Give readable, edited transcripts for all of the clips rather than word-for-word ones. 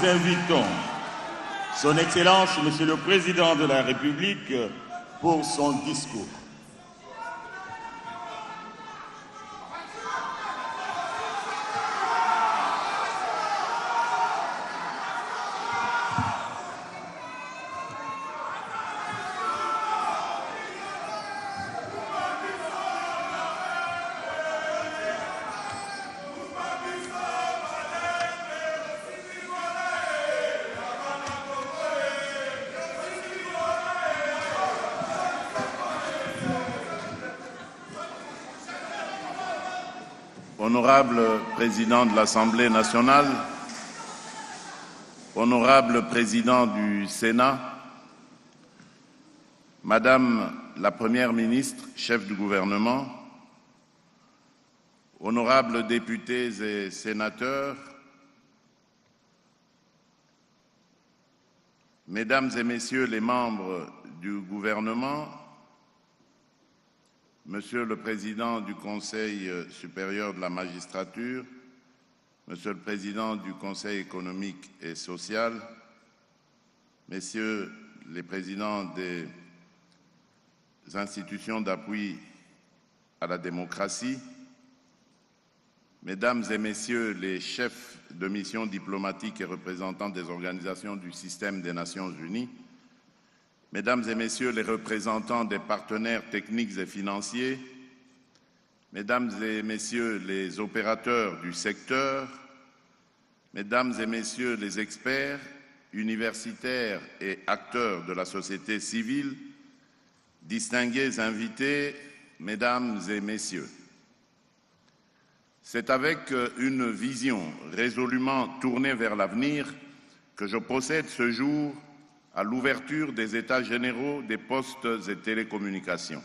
Nous invitons Son Excellence, Monsieur le Président de la République, pour son discours. Honorable Président de l'Assemblée nationale, Honorable Président du Sénat, Madame la Première ministre, chef du gouvernement, honorables députés et sénateurs, Mesdames et Messieurs les membres du gouvernement, Monsieur le Président du Conseil supérieur de la magistrature, Monsieur le Président du Conseil économique et social, Messieurs les Présidents des institutions d'appui à la démocratie, Mesdames et Messieurs les chefs de mission diplomatiques et représentants des organisations du système des Nations Unies, Mesdames et Messieurs les représentants des partenaires techniques et financiers, Mesdames et Messieurs les opérateurs du secteur, Mesdames et Messieurs les experts, universitaires et acteurs de la société civile, distingués invités, Mesdames et Messieurs. C'est avec une vision résolument tournée vers l'avenir que je procède ce jour à l'ouverture des États généraux des postes et télécommunications.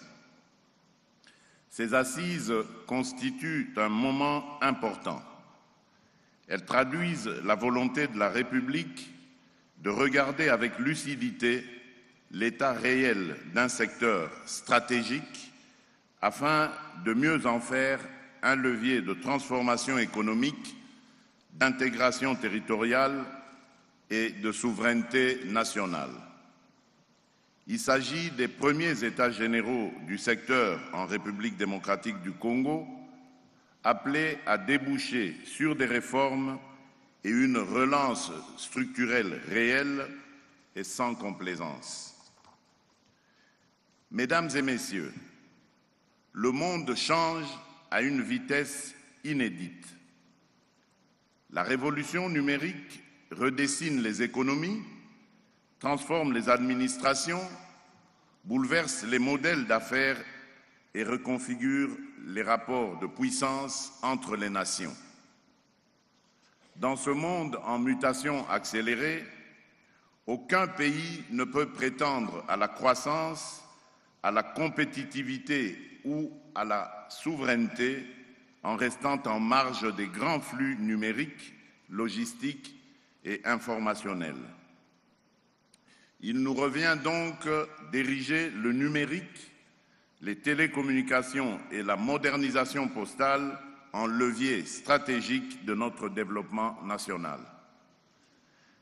Ces assises constituent un moment important. Elles traduisent la volonté de la République de regarder avec lucidité l'état réel d'un secteur stratégique afin de mieux en faire un levier de transformation économique, d'intégration territoriale et de souveraineté nationale. Il s'agit des premiers États généraux du secteur en République démocratique du Congo, appelés à déboucher sur des réformes et une relance structurelle réelle et sans complaisance. Mesdames et Messieurs, le monde change à une vitesse inédite. La révolution numérique redessine les économies, transforme les administrations, bouleverse les modèles d'affaires et reconfigure les rapports de puissance entre les nations. Dans ce monde en mutation accélérée, aucun pays ne peut prétendre à la croissance, à la compétitivité ou à la souveraineté en restant en marge des grands flux numériques, logistiques et informationnel. Il nous revient donc d'ériger le numérique, les télécommunications et la modernisation postale en levier stratégique de notre développement national.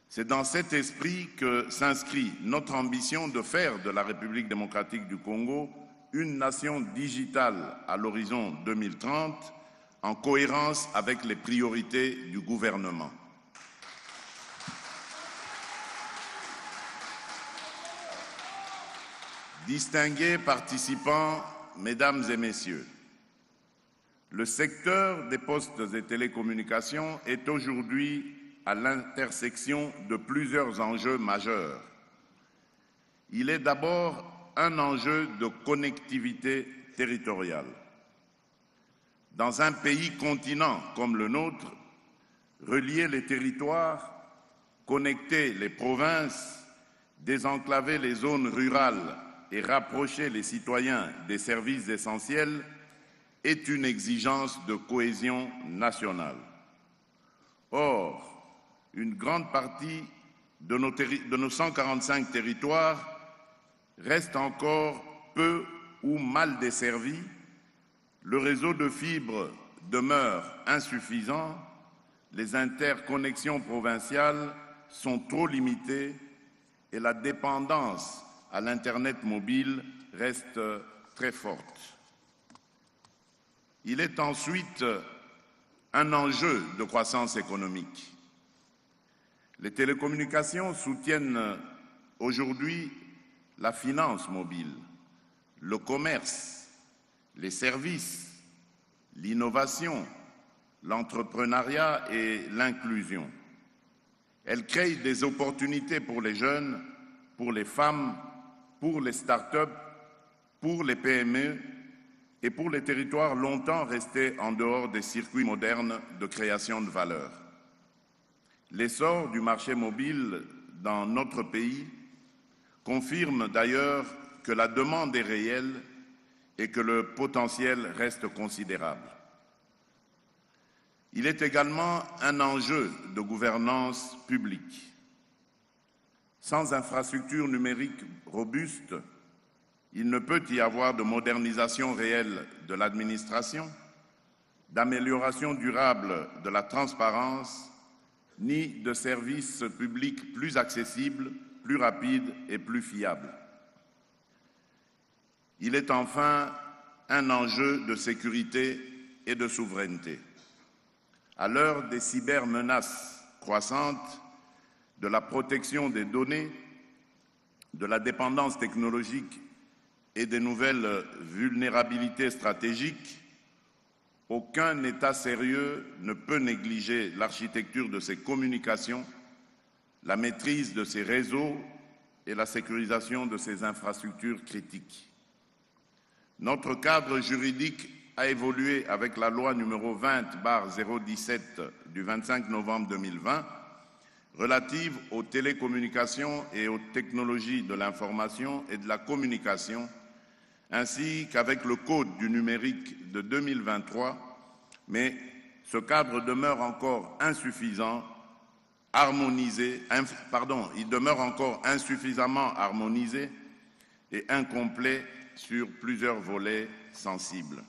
C'est dans cet esprit que s'inscrit notre ambition de faire de la République démocratique du Congo une nation digitale à l'horizon 2030, en cohérence avec les priorités du gouvernement. Distingués participants, Mesdames et Messieurs, le secteur des postes et télécommunications est aujourd'hui à l'intersection de plusieurs enjeux majeurs. Il est d'abord un enjeu de connectivité territoriale. Dans un pays continent comme le nôtre, relier les territoires, connecter les provinces, désenclaver les zones rurales et rapprocher les citoyens des services essentiels est une exigence de cohésion nationale. Or, une grande partie de nos 145 territoires reste encore peu ou mal desservis, le réseau de fibres demeure insuffisant, les interconnexions provinciales sont trop limitées et la dépendance à l'Internet mobile reste très forte. Il est ensuite un enjeu de croissance économique. Les télécommunications soutiennent aujourd'hui la finance mobile, le commerce, les services, l'innovation, l'entrepreneuriat et l'inclusion. Elles créent des opportunités pour les jeunes, pour les femmes, pour les start-up, pour les PME et pour les territoires longtemps restés en dehors des circuits modernes de création de valeur. L'essor du marché mobile dans notre pays confirme d'ailleurs que la demande est réelle et que le potentiel reste considérable. Il est également un enjeu de gouvernance publique. Sans infrastructures numériques robustes, il ne peut y avoir de modernisation réelle de l'administration, d'amélioration durable de la transparence, ni de services publics plus accessibles, plus rapides et plus fiables. Il est enfin un enjeu de sécurité et de souveraineté. À l'heure des cybermenaces croissantes, de la protection des données, de la dépendance technologique et des nouvelles vulnérabilités stratégiques, aucun État sérieux ne peut négliger l'architecture de ses communications, la maîtrise de ses réseaux et la sécurisation de ses infrastructures critiques. Notre cadre juridique a évolué avec la loi numéro 20/017 du 25 novembre 2020 relative aux télécommunications et aux technologies de l'information et de la communication, ainsi qu'avec le Code du numérique de 2023, mais ce cadre demeure encore insuffisamment harmonisé et incomplet sur plusieurs volets sensibles.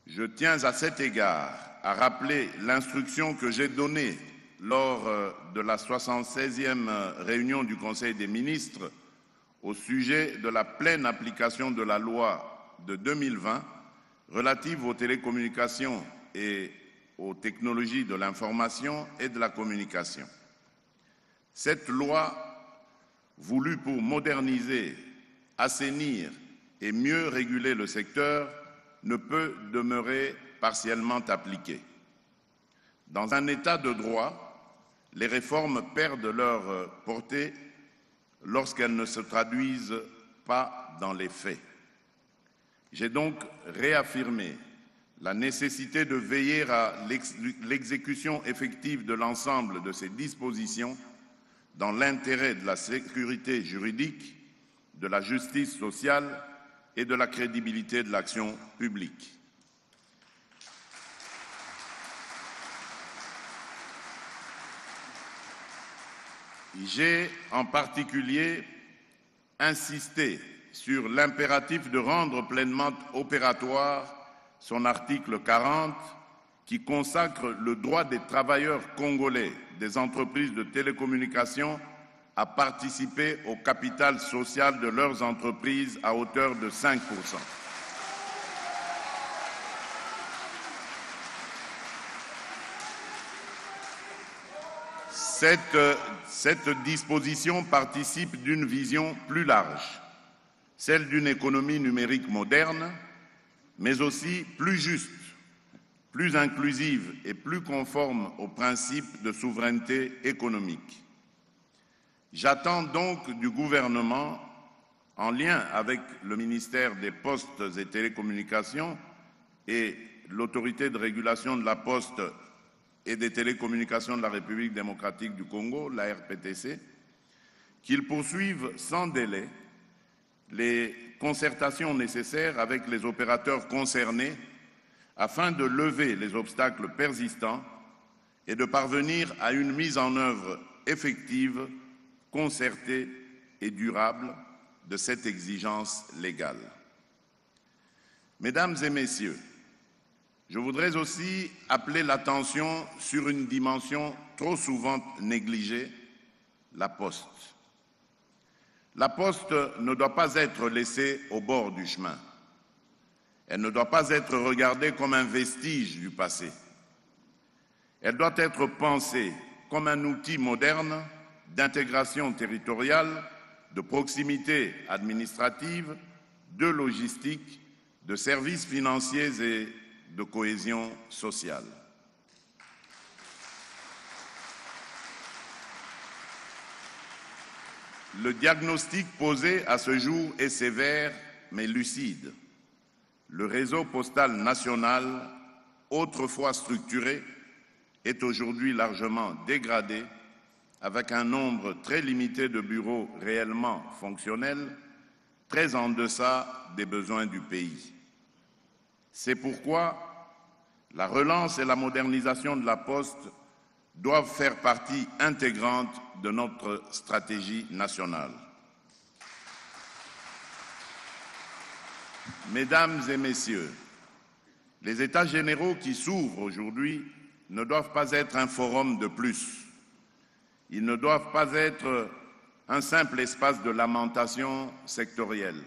Je tiens à cet égard à rappeler l'instruction que j'ai donnée lors de la 76e réunion du Conseil des ministres au sujet de la pleine application de la loi de 2020 relative aux télécommunications et aux technologies de l'information et de la communication. Cette loi, voulue pour moderniser, assainir et mieux réguler le secteur, ne peut demeurer partiellement appliquée. Dans un état de droit, les réformes perdent leur portée lorsqu'elles ne se traduisent pas dans les faits. J'ai donc réaffirmé la nécessité de veiller à l'exécution effective de l'ensemble de ces dispositions dans l'intérêt de la sécurité juridique, de la justice sociale et de la crédibilité de l'action publique. J'ai en particulier insisté sur l'impératif de rendre pleinement opératoire son article 40 qui consacre le droit des travailleurs congolais des entreprises de télécommunications à participer au capital social de leurs entreprises à hauteur de 5%. Cette disposition participe d'une vision plus large, celle d'une économie numérique moderne, mais aussi plus juste, plus inclusive et plus conforme aux principes de souveraineté économique. J'attends donc du gouvernement, en lien avec le ministère des Postes et Télécommunications et l'Autorité de régulation de la Poste et des télécommunications de la République démocratique du Congo, la RPTC, qu'ils poursuivent sans délai les concertations nécessaires avec les opérateurs concernés afin de lever les obstacles persistants et de parvenir à une mise en œuvre effective, concertée et durable de cette exigence légale. Mesdames et Messieurs, Je voudrais aussi appeler l'attention sur une dimension trop souvent négligée, la Poste. La Poste ne doit pas être laissée au bord du chemin. Elle ne doit pas être regardée comme un vestige du passé. Elle doit être pensée comme un outil moderne d'intégration territoriale, de proximité administrative, de logistique, de services financiers et de cohésion sociale. Le diagnostic posé à ce jour est sévère mais lucide. Le réseau postal national, autrefois structuré, est aujourd'hui largement dégradé, avec un nombre très limité de bureaux réellement fonctionnels, très en deçà des besoins du pays. C'est pourquoi la relance et la modernisation de la Poste doivent faire partie intégrante de notre stratégie nationale. Mesdames et Messieurs, les États généraux qui s'ouvrent aujourd'hui ne doivent pas être un forum de plus. Ils ne doivent pas être un simple espace de lamentation sectorielle.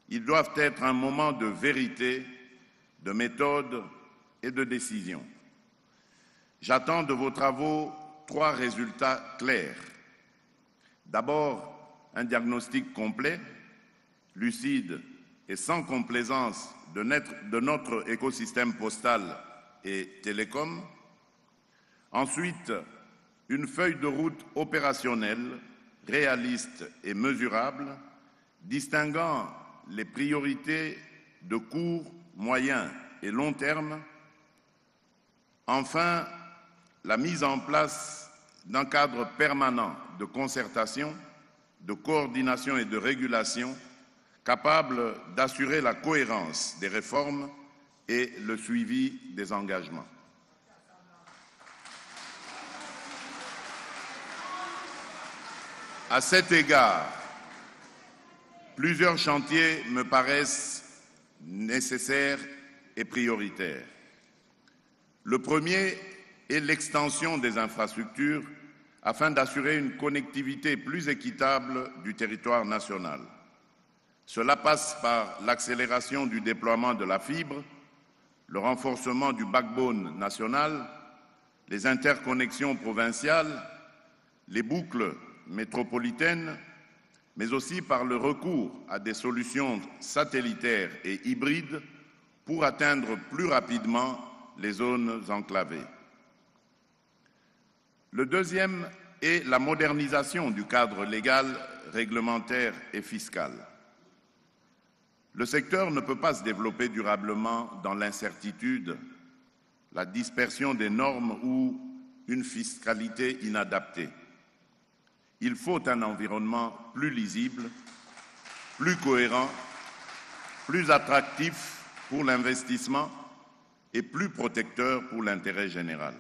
Ils doivent être un moment de vérité, de méthode et de décision. J'attends de vos travaux 3 résultats clairs. D'abord, un diagnostic complet, lucide et sans complaisance de notre écosystème postal et télécom. Ensuite, une feuille de route opérationnelle, réaliste et mesurable, distinguant les priorités de court, moyen et long terme. Enfin, la mise en place d'un cadre permanent de concertation, de coordination et de régulation capable d'assurer la cohérence des réformes et le suivi des engagements. À cet égard, plusieurs chantiers me paraissent nécessaires et prioritaires. Le premier est l'extension des infrastructures afin d'assurer une connectivité plus équitable du territoire national. Cela passe par l'accélération du déploiement de la fibre, le renforcement du backbone national, les interconnexions provinciales, les boucles métropolitaines, mais aussi par le recours à des solutions satellitaires et hybrides pour atteindre plus rapidement les zones enclavées. Le deuxième est la modernisation du cadre légal, réglementaire et fiscal. Le secteur ne peut pas se développer durablement dans l'incertitude, la dispersion des normes ou une fiscalité inadaptée. Il faut un environnement plus lisible, plus cohérent, plus attractif pour l'investissement et plus protecteur pour l'intérêt général.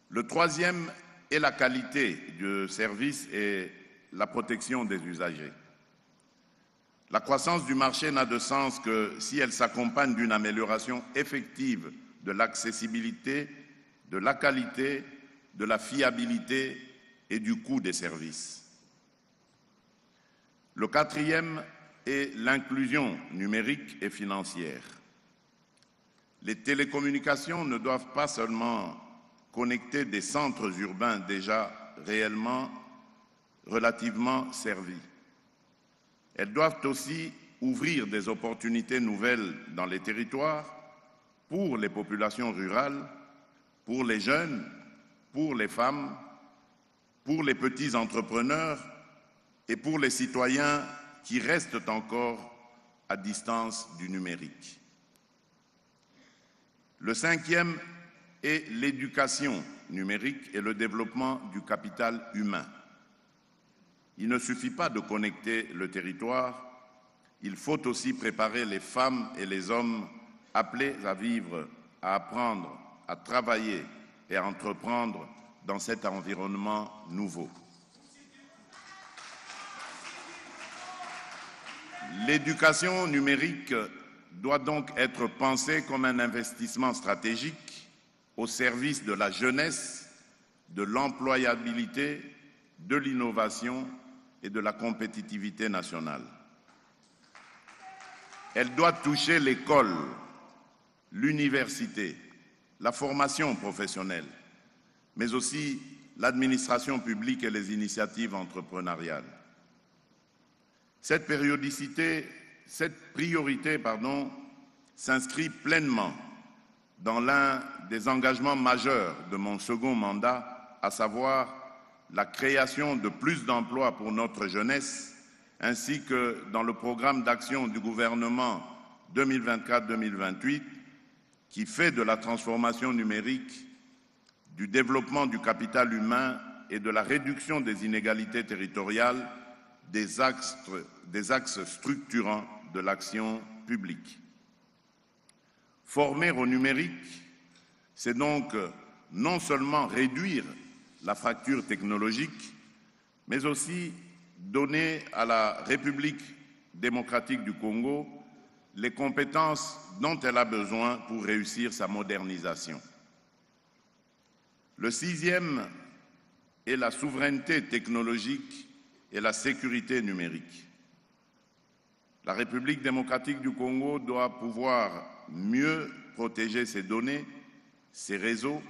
Le troisième est la qualité du service et la protection des usagers. La croissance du marché n'a de sens que si elle s'accompagne d'une amélioration effective de l'accessibilité, de la qualité, de la fiabilité et du coût des services. Le quatrième est l'inclusion numérique et financière. Les télécommunications ne doivent pas seulement connecter des centres urbains déjà relativement servis. Elles doivent aussi ouvrir des opportunités nouvelles dans les territoires pour les populations rurales, pour les jeunes, pour les femmes, pour les petits entrepreneurs et pour les citoyens qui restent encore à distance du numérique. Le cinquième est l'éducation numérique et le développement du capital humain. Il ne suffit pas de connecter le territoire, il faut aussi préparer les femmes et les hommes appelés à vivre, à apprendre, à travailler et à entreprendre dans cet environnement nouveau. L'éducation numérique doit donc être pensé comme un investissement stratégique au service de la jeunesse, de l'employabilité, de l'innovation et de la compétitivité nationale. Elle doit toucher l'école, l'université, la formation professionnelle, mais aussi l'administration publique et les initiatives entrepreneuriales. Cette priorité s'inscrit pleinement dans l'un des engagements majeurs de mon second mandat, à savoir la création de plus d'emplois pour notre jeunesse, ainsi que dans le programme d'action du gouvernement 2024-2028, qui fait de la transformation numérique, du développement du capital humain et de la réduction des inégalités territoriales des axes structurants de l'action publique. Former au numérique, c'est donc non seulement réduire la fracture technologique, mais aussi donner à la République démocratique du Congo les compétences dont elle a besoin pour réussir sa modernisation. Le sixième est la souveraineté technologique et la sécurité numérique. La République démocratique du Congo doit pouvoir mieux protéger ses données, ses réseaux,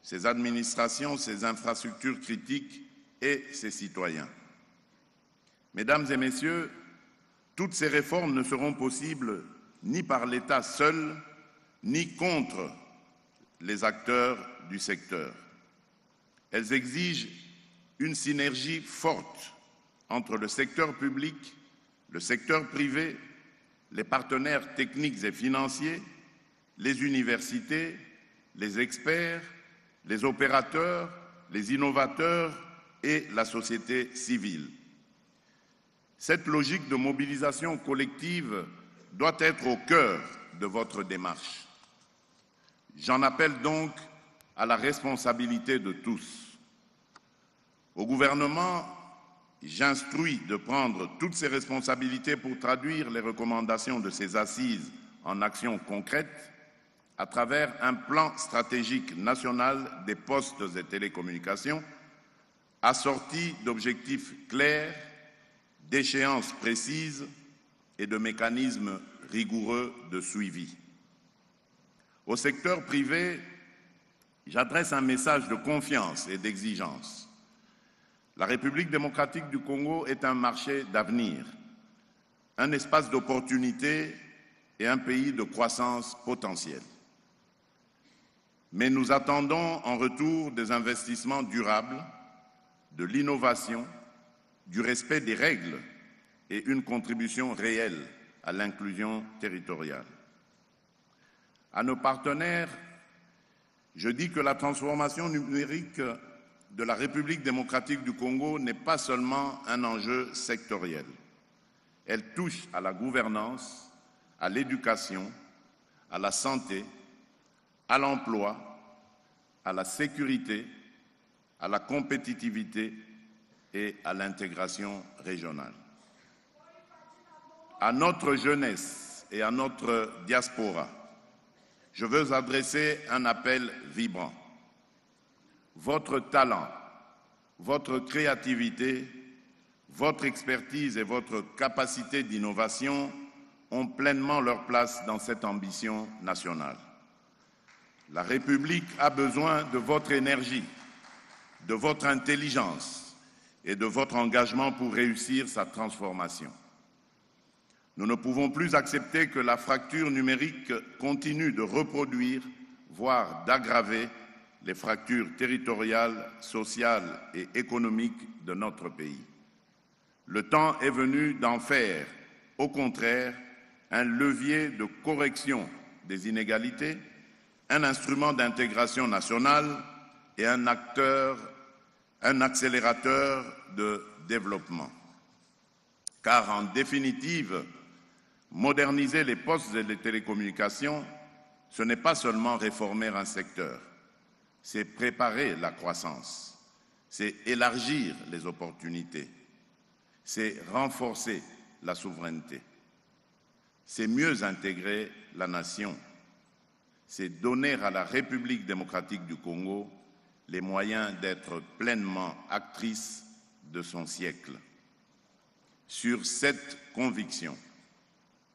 ses administrations, ses infrastructures critiques et ses citoyens. Mesdames et messieurs, toutes ces réformes ne seront possibles ni par l'État seul, ni contre les acteurs du secteur. Elles exigent une synergie forte entre le secteur public, le secteur privé, les partenaires techniques et financiers, les universités, les experts, les opérateurs, les innovateurs et la société civile. Cette logique de mobilisation collective doit être au cœur de votre démarche. J'en appelle donc à la responsabilité de tous. Au gouvernement, j'instruis de prendre toutes ses responsabilités pour traduire les recommandations de ces assises en actions concrètes à travers un plan stratégique national des postes et télécommunications assorti d'objectifs clairs, d'échéances précises et de mécanismes rigoureux de suivi. Au secteur privé, j'adresse un message de confiance et d'exigence. La République démocratique du Congo est un marché d'avenir, un espace d'opportunités et un pays de croissance potentielle. Mais nous attendons en retour des investissements durables, de l'innovation, du respect des règles et une contribution réelle à l'inclusion territoriale. À nos partenaires, je dis que la transformation numérique de la République démocratique du Congo n'est pas seulement un enjeu sectoriel. Elle touche à la gouvernance, à l'éducation, à la santé, à l'emploi, à la sécurité, à la compétitivité et à l'intégration régionale. À notre jeunesse et à notre diaspora, je veux adresser un appel vibrant. Votre talent, votre créativité, votre expertise et votre capacité d'innovation ont pleinement leur place dans cette ambition nationale. La République a besoin de votre énergie, de votre intelligence et de votre engagement pour réussir sa transformation. Nous ne pouvons plus accepter que la fracture numérique continue de reproduire, voire d'aggraver, les fractures territoriales, sociales et économiques de notre pays. Le temps est venu d'en faire, au contraire, un levier de correction des inégalités, un instrument d'intégration nationale et un accélérateur de développement. Car en définitive, moderniser les postes et les télécommunications, ce n'est pas seulement réformer un secteur, c'est préparer la croissance, c'est élargir les opportunités, c'est renforcer la souveraineté. c'est mieux intégrer la nation, c'est donner à la République démocratique du Congo les moyens d'être pleinement actrice de son siècle. Sur cette conviction,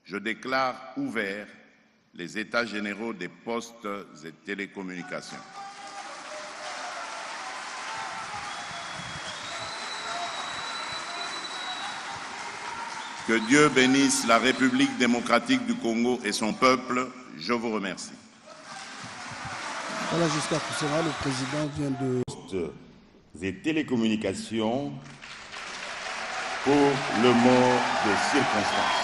je déclare ouverts les États généraux des postes et télécommunications. Que Dieu bénisse la République démocratique du Congo et son peuple. Je vous remercie. Voilà, jusqu'à présent, le président vient de... Et télécommunications pour le mot de circonstance.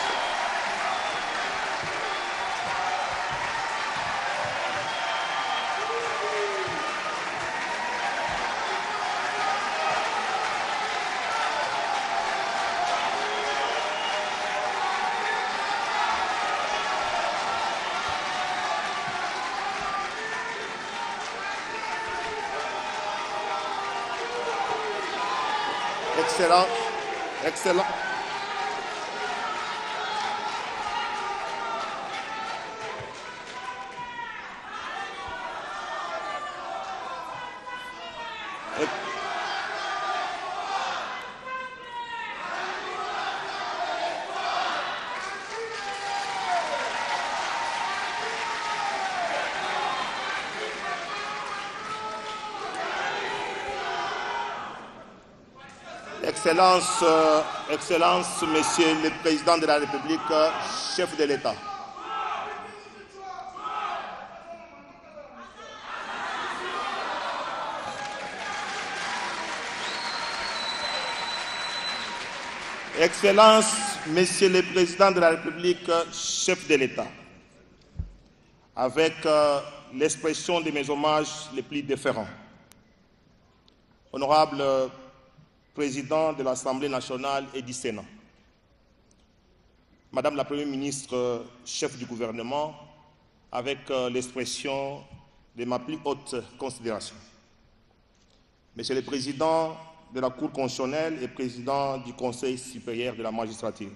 Excellent. Excellence, Monsieur le Président de la République, chef de l'État. Excellence, Monsieur le Président de la République, chef de l'État, avec l'expression de mes hommages les plus déférents. Honorable Président de l'Assemblée nationale et du Sénat, Madame la Première ministre, chef du gouvernement, avec l'expression de ma plus haute considération. Monsieur le Président de la Cour constitutionnelle et Président du Conseil supérieur de la magistrature,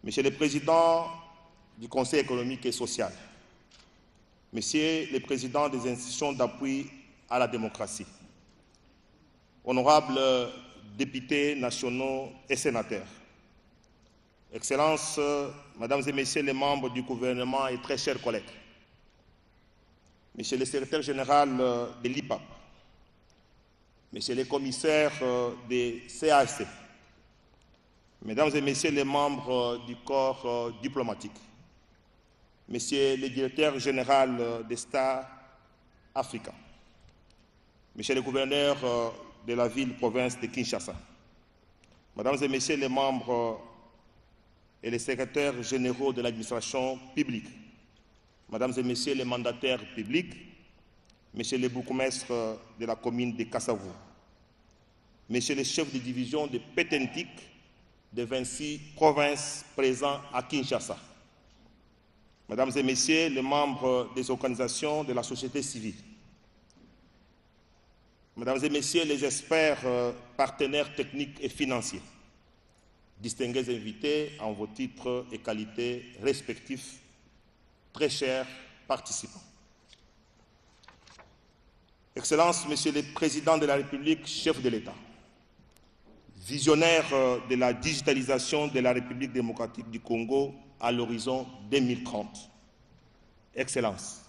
Monsieur le Président du Conseil économique et social, Monsieur le Président des institutions d'appui à la démocratie, honorables députés nationaux et sénateurs, Excellences, Mesdames et Messieurs les membres du gouvernement et très chers collègues, Monsieur le secrétaire général de l'IPAP, Monsieur le commissaire des CAC, Mesdames et Messieurs les membres du corps diplomatique, Monsieur le directeur général des États africains, Monsieur le gouverneur de la ville-province de Kinshasa, Mesdames et Messieurs les membres et les secrétaires généraux de l'administration publique, Mesdames et Messieurs les mandataires publics, Monsieur le bourgmestre de la commune de Kassavou, Monsieur le chef de division de Pétentik de 26 provinces présents à Kinshasa, Mesdames et Messieurs les membres des organisations de la société civile, Mesdames et Messieurs les experts, partenaires techniques et financiers, distingués invités en vos titres et qualités respectifs, très chers participants. Excellences, Monsieur le Président de la République, chef de l'État, visionnaire de la digitalisation de la République démocratique du Congo à l'horizon 2030. Excellences,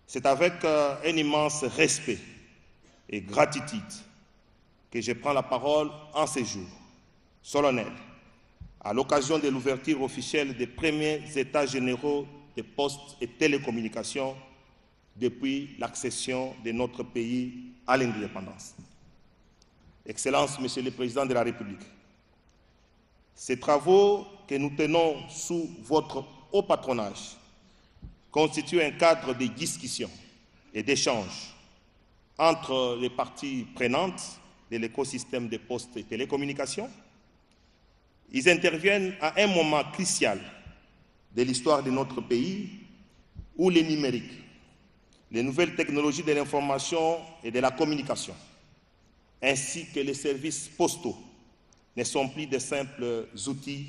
c'est avec un immense respect et gratitude que je prends la parole en ces jours solennels, à l'occasion de l'ouverture officielle des premiers États généraux des postes et télécommunications depuis l'accession de notre pays à l'indépendance. Excellences, Monsieur le Président de la République, ces travaux que nous tenons sous votre haut patronage constituent un cadre de discussion et d'échange entre les parties prenantes de l'écosystème des postes et télécommunications. Ils interviennent à un moment crucial de l'histoire de notre pays où le numérique, les nouvelles technologies de l'information et de la communication, ainsi que les services postaux, ne sont plus de simples outils,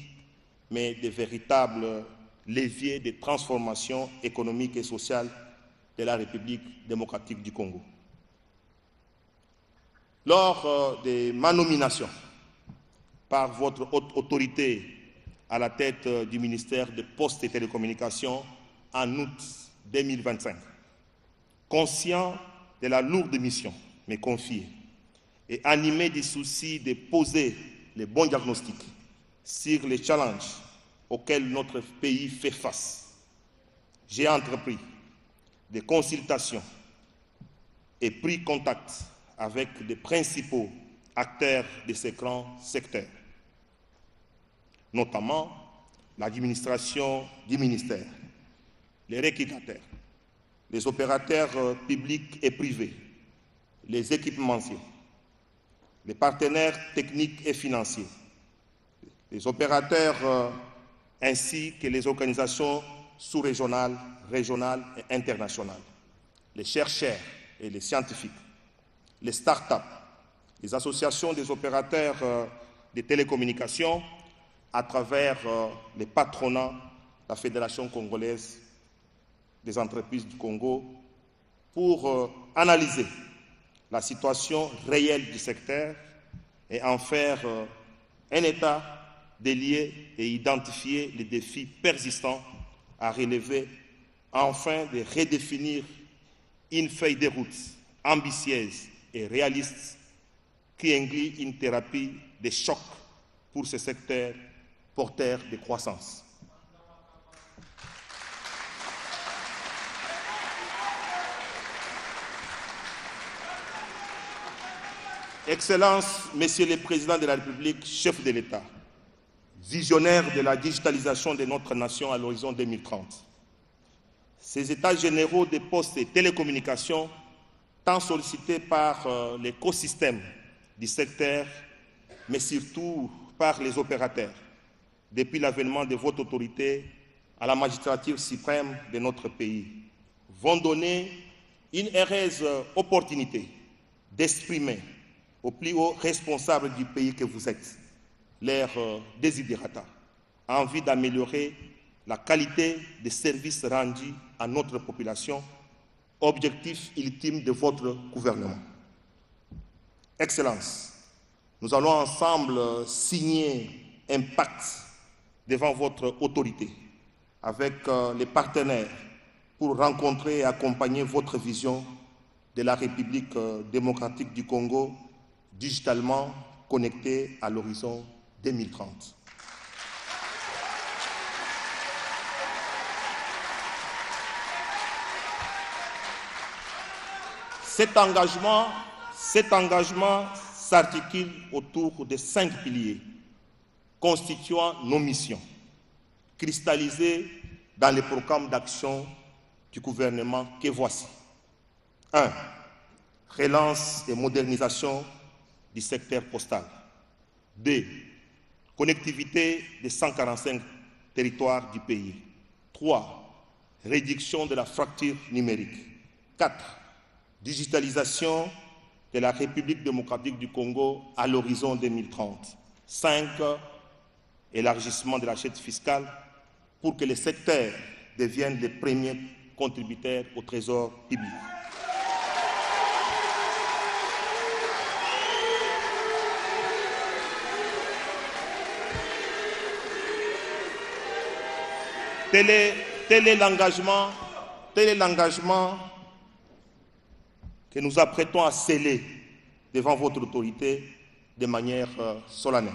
mais de véritables leviers de transformation économique et sociale de la République démocratique du Congo. Lors de ma nomination par votre haute autorité à la tête du ministère des Postes et Télécommunications en août 2025, conscient de la lourde mission me confiée et animé du souci de poser les bons diagnostics sur les challenges auxquels notre pays fait face, j'ai entrepris des consultations et pris contact avec les principaux acteurs de ces grands secteurs, notamment l'administration du ministère, les recrutateurs, les opérateurs publics et privés, les équipementiers, les partenaires techniques et financiers, les opérateurs ainsi que les organisations sous-régionales, régionales et internationales, les chercheurs et les scientifiques, les start-up, les associations des opérateurs des télécommunications à travers les patronats, la Fédération congolaise des entreprises du Congo, pour analyser la situation réelle du secteur et en faire un état des lieux et identifier les défis persistants à relever, afin de redéfinir une feuille de route ambitieuse et réaliste qui inclut une thérapie de choc pour ce secteur porteur de croissance. Excellences, Monsieur le Président de la République, chef de l'État, visionnaire de la digitalisation de notre nation à l'horizon 2030, ces États généraux des postes et télécommunications, tant sollicités par l'écosystème du secteur, mais surtout par les opérateurs, depuis l'avènement de votre autorité à la magistrature suprême de notre pays, vont donner une heureuse opportunité d'exprimer aux plus hauts responsables du pays que vous êtes leur desiderata, en vue d'améliorer la qualité des services rendus à notre population, objectif ultime de votre gouvernement. Excellences, nous allons ensemble signer un pacte devant votre autorité avec les partenaires pour rencontrer et accompagner votre vision de la République démocratique du Congo digitalement connectée à l'horizon 2030. Cet engagement s'articule autour de 5 piliers constituant nos missions, cristallisées dans les programmes d'action du gouvernement que voici. 1. Relance et modernisation du secteur postal. 2. Connectivité des 145 territoires du pays. 3. Réduction de la fracture numérique. 4. Digitalisation de la République démocratique du Congo à l'horizon 2030. 5. Élargissement de l'assiette fiscale pour que les secteurs deviennent les premiers contributeurs au trésor public. Tel est l'engagement que nous apprêtons à sceller devant votre autorité de manière solennelle.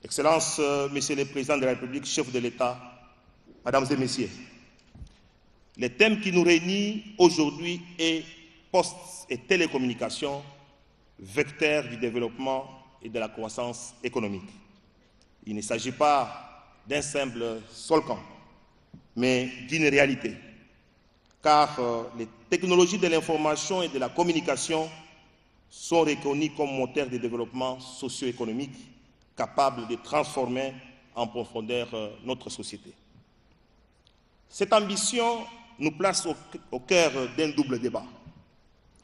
Excellences, Monsieur le Président de la République, chef de l'État, Mesdames et Messieurs, le thème qui nous réunit aujourd'hui est postes et télécommunications, vecteurs du développement et de la croissance économique. Il ne s'agit pas d'un simple slogan, mais d'une réalité, car les technologies de l'information et de la communication sont reconnues comme moteurs de développement socio-économique capables de transformer en profondeur notre société. Cette ambition nous place au cœur d'un double débat.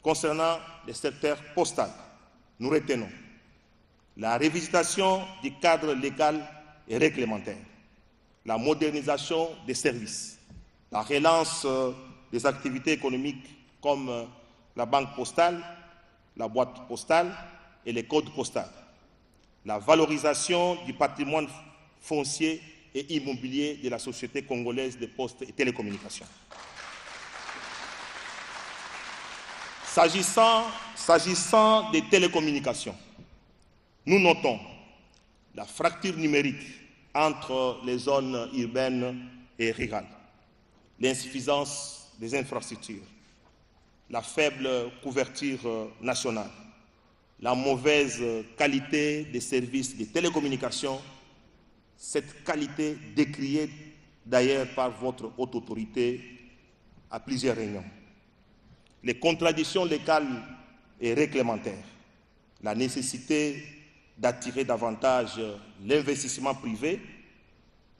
Concernant le secteur postal, nous retenons la révisitation du cadre légal et réglementaires, la modernisation des services, la relance des activités économiques comme la banque postale, la boîte postale et les codes postaux, la valorisation du patrimoine foncier et immobilier de la Société congolaise des postes et télécommunications. S'agissant des télécommunications, nous notons la fracture numérique entre les zones urbaines et rurales, l'insuffisance des infrastructures, la faible couverture nationale, la mauvaise qualité des services de télécommunications, cette qualité décriée d'ailleurs par votre haute autorité à plusieurs réunions, les contradictions légales et réglementaires, la nécessité d'attirer davantage l'investissement privé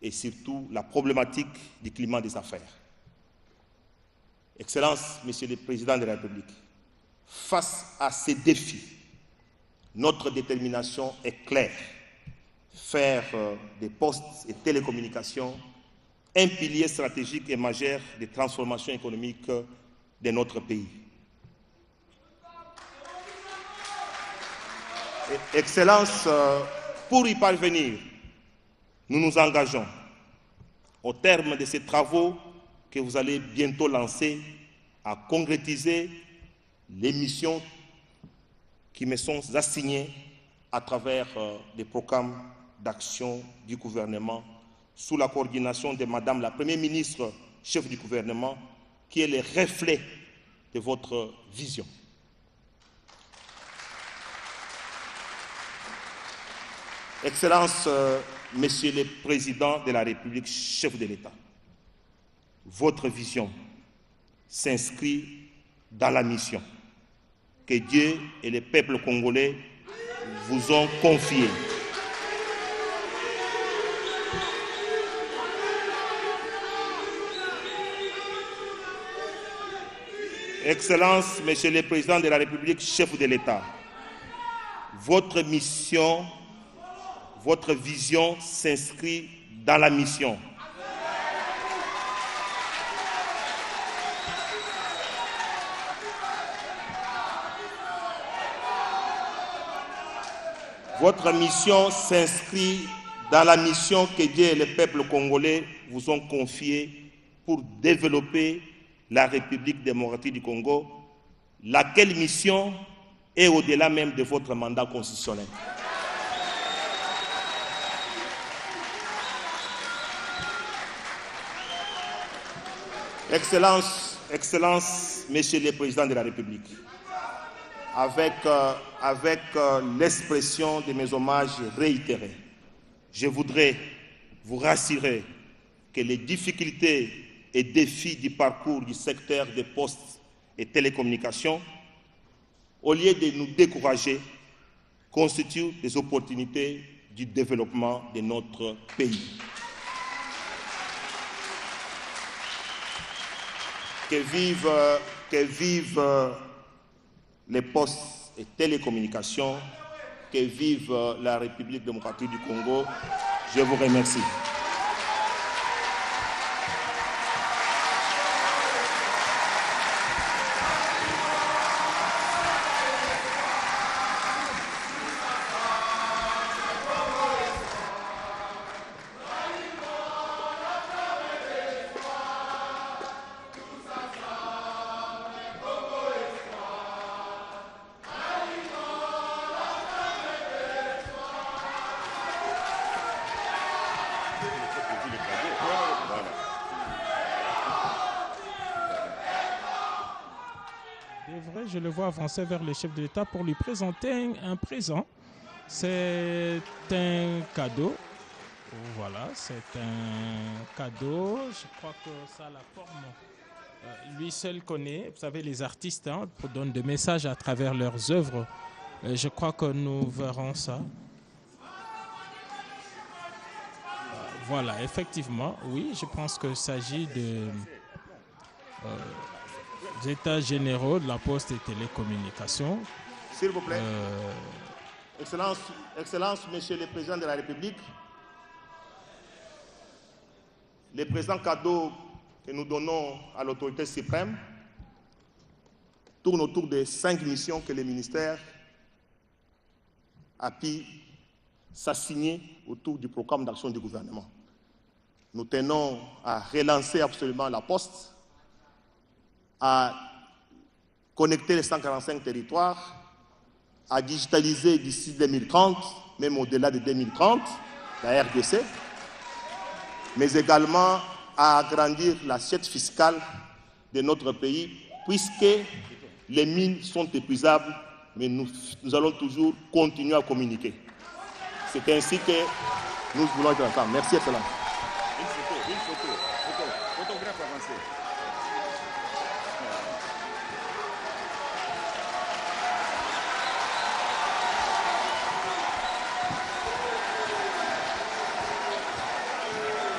et surtout la problématique du climat des affaires. Excellence, Monsieur le Président de la République, face à ces défis, notre détermination est claire. Faire des postes et télécommunications un pilier stratégique et majeur des transformations économiques de notre pays. Excellence, pour y parvenir, nous nous engageons au terme de ces travaux que vous allez bientôt lancer à concrétiser les missions qui me sont assignées à travers des programmes d'action du gouvernement sous la coordination de Madame la Première ministre, chef du gouvernement, qui est le reflet de votre vision. Excellence, Monsieur le Président de la République, chef de l'État, votre vision s'inscrit dans la mission que Dieu et le peuple congolais vous ont confiée. Excellence, Monsieur le Président de la République, chef de l'État, votre mission, votre vision s'inscrit dans la mission. Votre mission s'inscrit dans la mission que Dieu et le peuple congolais vous ont confiée pour développer la République démocratique du Congo, laquelle mission est au-delà même de votre mandat constitutionnel. Excellence, Monsieur le Président de la République, avec l'expression de mes hommages réitérés, je voudrais vous rassurer que les difficultés et défis du parcours du secteur des postes et télécommunications, au lieu de nous décourager, constituent des opportunités du développement de notre pays. Que vivent les postes et télécommunications, que vive la République démocratique du Congo. Je vous remercie. Je le vois avancer vers le chef de l'État pour lui présenter un présent. C'est un cadeau. Voilà, c'est un cadeau. Je crois que ça a la forme. Lui seul connaît. Vous savez, les artistes donnent des messages à travers leurs œuvres. Je crois que nous verrons ça. Voilà, effectivement, oui, je pense qu'il s'agit de... des états généraux de la poste et télécommunications. S'il vous plaît. Excellence, Monsieur le Président de la République, les présents cadeaux que nous donnons à l'autorité suprême tournent autour des 5 missions que le ministère a pu s'assigner autour du programme d'action du gouvernement. Nous tenons à relancer absolument la poste, à connecter les 145 territoires, à digitaliser d'ici 2030, même au-delà de 2030, la RDC, mais également à agrandir l'assiette fiscale de notre pays, puisque les mines sont épuisables, mais nous allons toujours continuer à communiquer. C'est ainsi que nous voulons être ensemble. Merci, Excellence. Une photo, photographe avancé.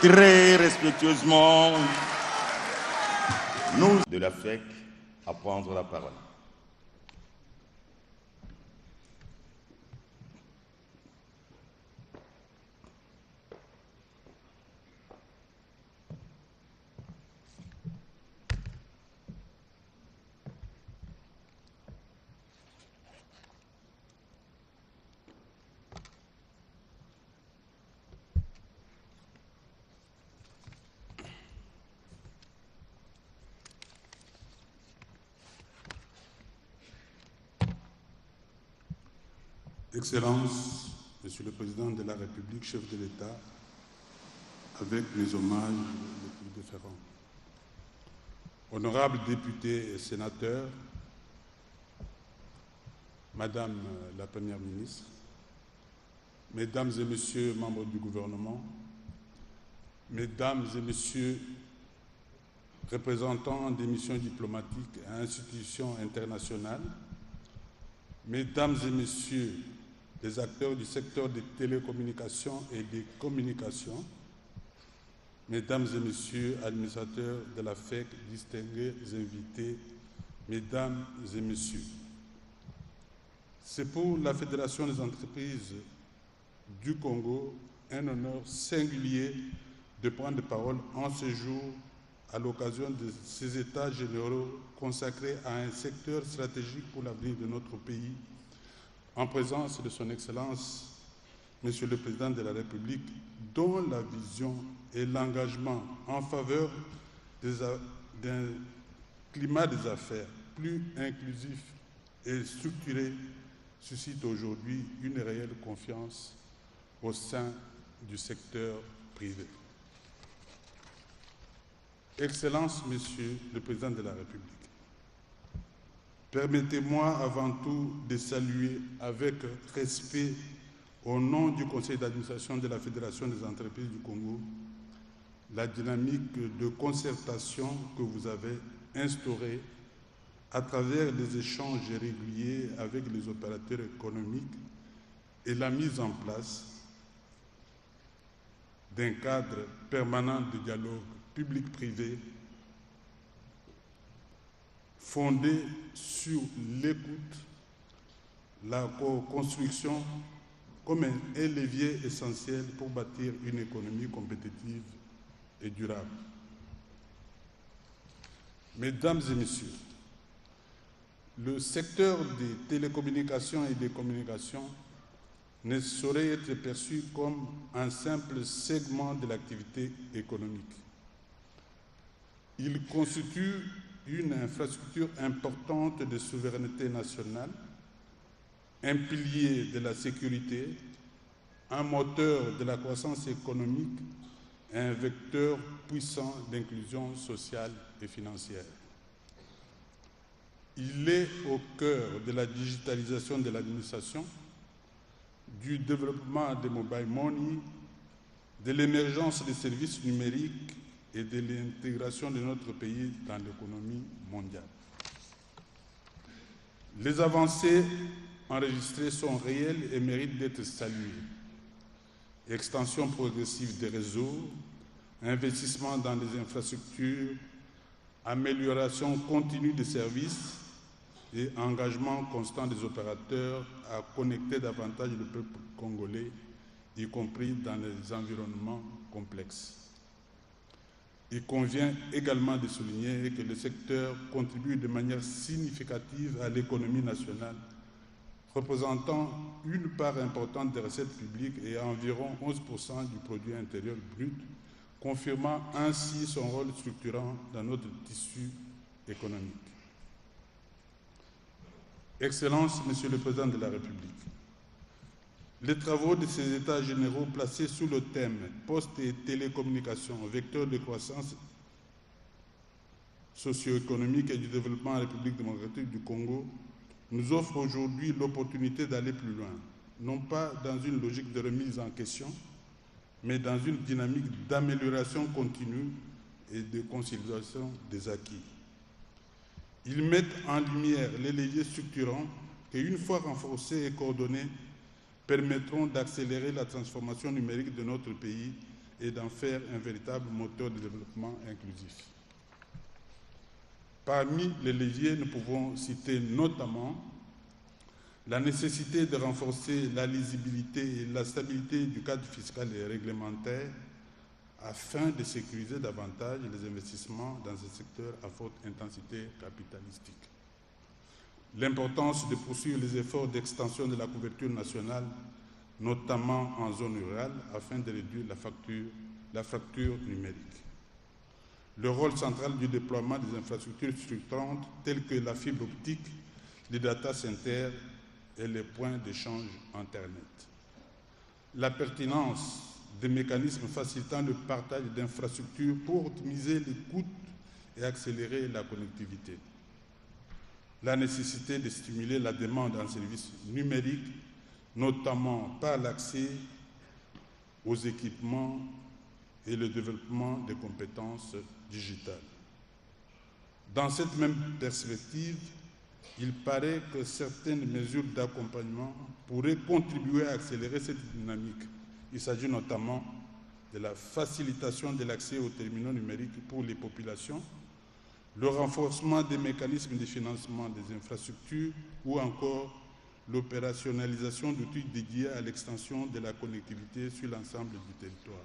Très respectueusement, nous de la FEC à prendre la parole. Excellences, Monsieur le Président de la République, chef de l'État, avec mes hommages les plus déférents. Honorables députés et sénateurs, Madame la Première ministre, Mesdames et Messieurs membres du gouvernement, Mesdames et Messieurs représentants des missions diplomatiques et institutions internationales, Mesdames et Messieurs les acteurs du secteur des télécommunications et des communications, Mesdames et Messieurs administrateurs de la FEC, distingués invités, Mesdames et Messieurs, c'est pour la Fédération des entreprises du Congo un honneur singulier de prendre parole en ce jour à l'occasion de ces États généraux consacrés à un secteur stratégique pour l'avenir de notre pays, en présence de son Excellence, Monsieur le Président de la République, dont la vision et l'engagement en faveur d'un climat des affaires plus inclusif et structuré suscite aujourd'hui une réelle confiance au sein du secteur privé. Excellences, Monsieur le Président de la République, permettez-moi avant tout de saluer avec respect, au nom du Conseil d'administration de la Fédération des entreprises du Congo, la dynamique de concertation que vous avez instaurée à travers les échanges réguliers avec les opérateurs économiques et la mise en place d'un cadre permanent de dialogue public-privé fondé sur l'écoute, la co-construction comme un levier essentiel pour bâtir une économie compétitive et durable. Mesdames et Messieurs, le secteur des télécommunications et des communications ne saurait être perçu comme un simple segment de l'activité économique. Il constitue une infrastructure importante de souveraineté nationale, un pilier de la sécurité, un moteur de la croissance économique et un vecteur puissant d'inclusion sociale et financière. Il est au cœur de la digitalisation de l'administration, du développement des mobile money, de l'émergence des services numériques et de l'intégration de notre pays dans l'économie mondiale. Les avancées enregistrées sont réelles et méritent d'être saluées. Extension progressive des réseaux, investissement dans les infrastructures, amélioration continue des services et engagement constant des opérateurs à connecter davantage le peuple congolais, y compris dans les environnements complexes. Il convient également de souligner que le secteur contribue de manière significative à l'économie nationale, représentant une part importante des recettes publiques et à environ 11% du produit intérieur brut, confirmant ainsi son rôle structurant dans notre tissu économique. Excellences, Monsieur le Président de la République, les travaux de ces États généraux placés sous le thème « Poste et télécommunications, vecteur de croissance socio-économique et du développement en République démocratique du Congo » nous offrent aujourd'hui l'opportunité d'aller plus loin, non pas dans une logique de remise en question, mais dans une dynamique d'amélioration continue et de consolidation des acquis. Ils mettent en lumière les leviers structurants qui, une fois renforcés et coordonnés, permettront d'accélérer la transformation numérique de notre pays et d'en faire un véritable moteur de développement inclusif. Parmi les leviers, nous pouvons citer notamment la nécessité de renforcer la lisibilité et la stabilité du cadre fiscal et réglementaire afin de sécuriser davantage les investissements dans ce secteur à forte intensité capitalistique. L'importance de poursuivre les efforts d'extension de la couverture nationale, notamment en zone rurale, afin de réduire la fracture numérique. Le rôle central du déploiement des infrastructures structurantes telles que la fibre optique, les data centers et les points d'échange Internet. La pertinence des mécanismes facilitant le partage d'infrastructures pour optimiser les coûts et accélérer la connectivité. La nécessité de stimuler la demande en services numériques, notamment par l'accès aux équipements et le développement des compétences digitales. Dans cette même perspective, il paraît que certaines mesures d'accompagnement pourraient contribuer à accélérer cette dynamique. Il s'agit notamment de la facilitation de l'accès aux terminaux numériques pour les populations, le renforcement des mécanismes de financement des infrastructures ou encore l'opérationnalisation d'outils dédiés à l'extension de la connectivité sur l'ensemble du territoire.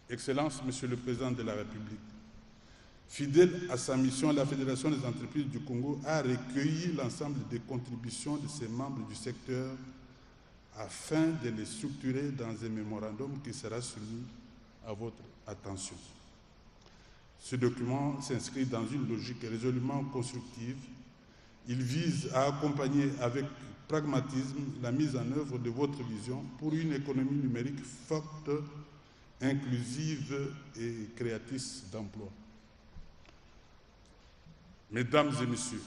Excellences, Monsieur le Président de la République, fidèle à sa mission, la Fédération des entreprises du Congo a recueilli l'ensemble des contributions de ses membres du secteur afin de les structurer dans un mémorandum qui sera soumis à votre attention. Ce document s'inscrit dans une logique résolument constructive. Il vise à accompagner avec pragmatisme la mise en œuvre de votre vision pour une économie numérique forte, inclusive et créatrice d'emplois. Mesdames et messieurs,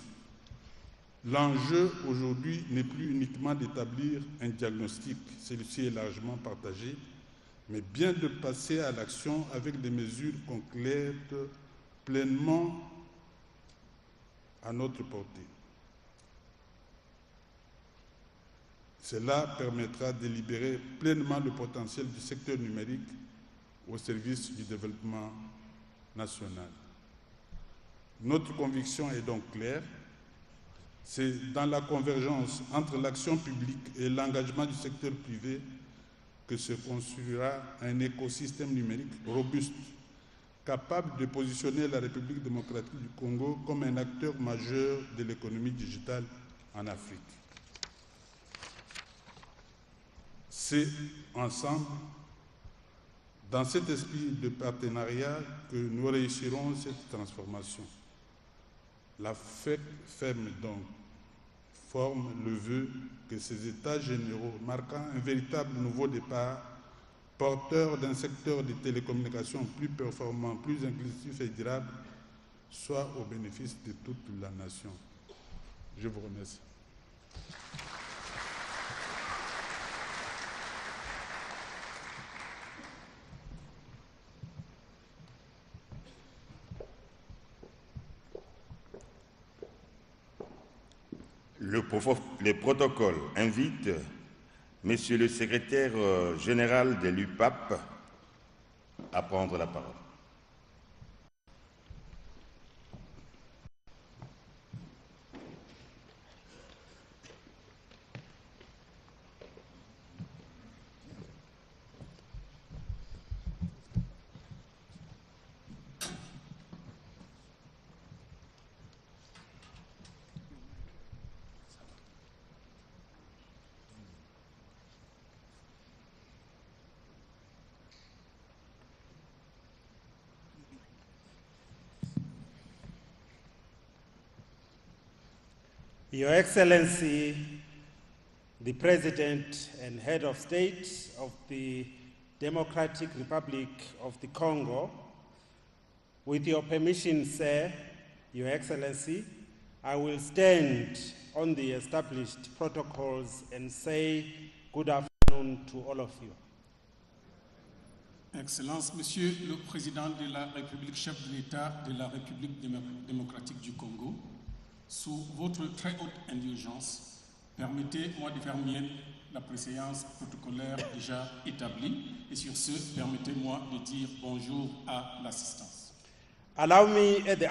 l'enjeu aujourd'hui n'est plus uniquement d'établir un diagnostic, celui-ci est largement partagé, mais bien de passer à l'action avec des mesures concrètes pleinement à notre portée. Cela permettra de libérer pleinement le potentiel du secteur numérique au service du développement national. Notre conviction est donc claire. C'est dans la convergence entre l'action publique et l'engagement du secteur privé que se construira un écosystème numérique robuste, capable de positionner la République démocratique du Congo comme un acteur majeur de l'économie digitale en Afrique. C'est ensemble, dans cet esprit de partenariat, que nous réussirons cette transformation. La FEM donc forme le vœu que ces États généraux, marquant un véritable nouveau départ, porteur d'un secteur des télécommunications plus performant, plus inclusif et durable, soient au bénéfice de toute la nation. Je vous remercie. Le protocole invite Monsieur le secrétaire général de l'UPAP à prendre la parole. Your Excellency, the President and Head of State of the Democratic Republic of the Congo, with your permission, sir, Your Excellency, I will stand on the established protocols and say good afternoon to all of you. Excellence, Monsieur le Président de la République, chef de l'État de la République démocratique du Congo, sous votre très haute indulgence, permettez-moi de faire mienne la préséance protocolaire déjà établie et sur ce, permettez-moi de dire bonjour à l'assistance. Allow me at the